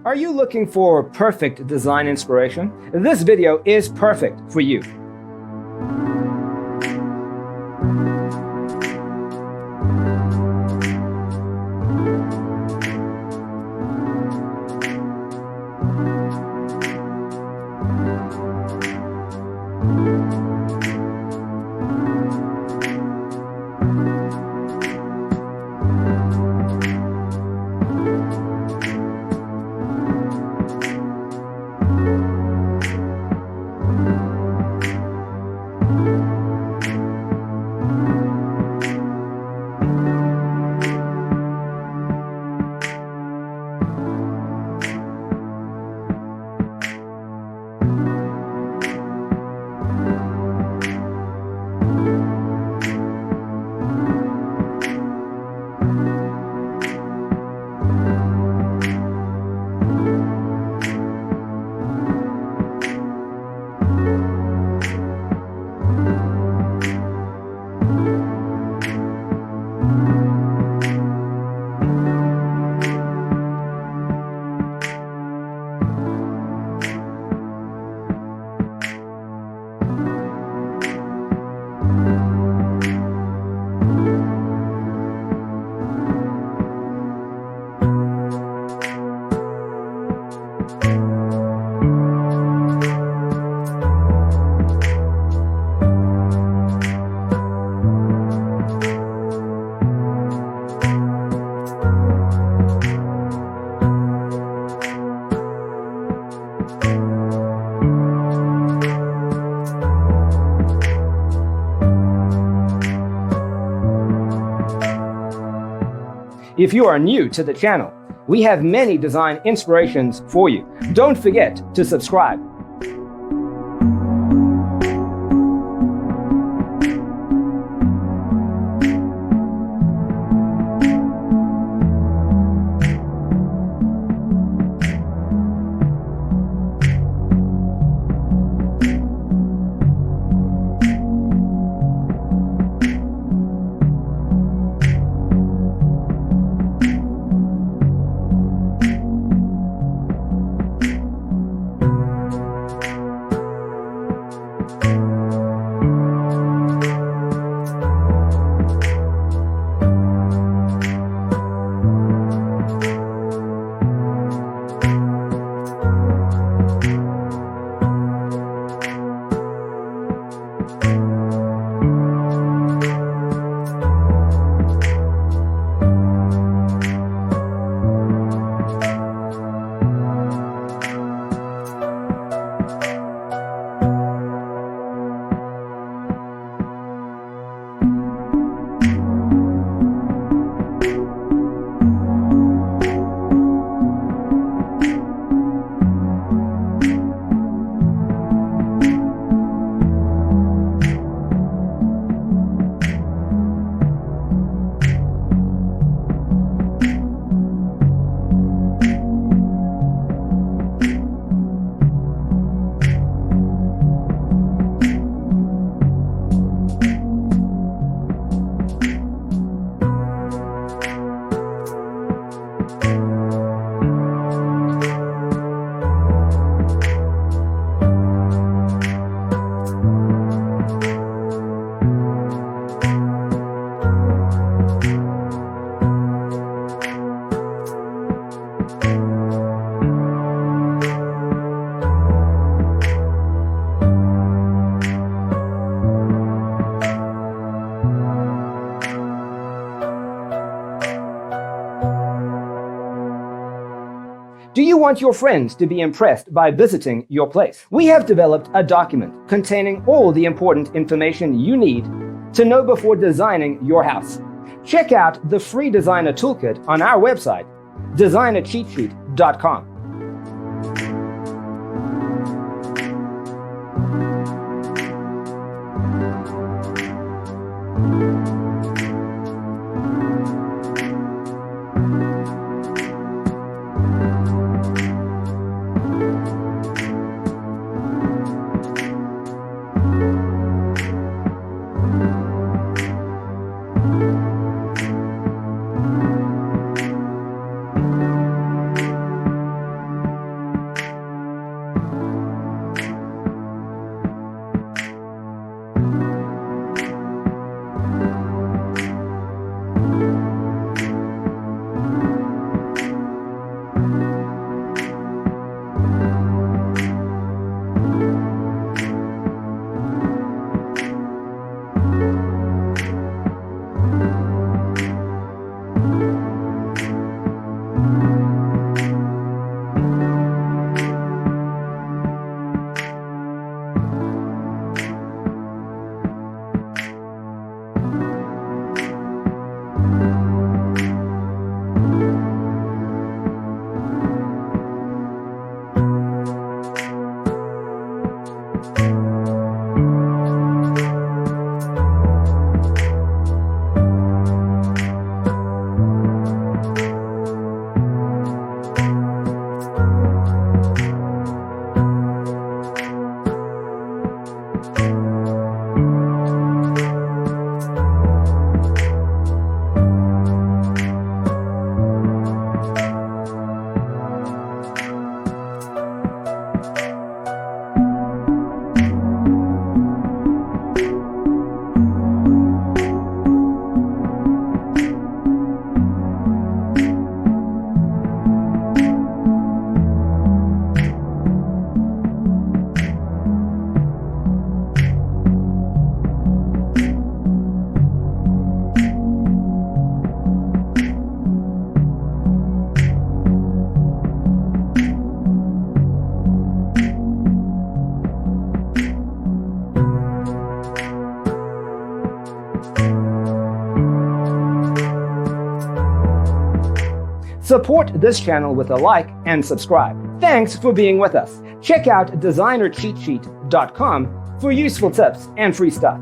Are you looking for perfect design inspiration? This video is perfect for you. If you are new to the channel, we have many design inspirations for you. Don't forget to subscribe. Do you want your friends to be impressed by visiting your place? We have developed a document containing all the important information you need to know before designing your house. Check out the free designer toolkit on our website, designercheatsheet.com. Support this channel with a like and subscribe. Thanks for being with us. Check out designercheatsheet.com for useful tips and free stuff.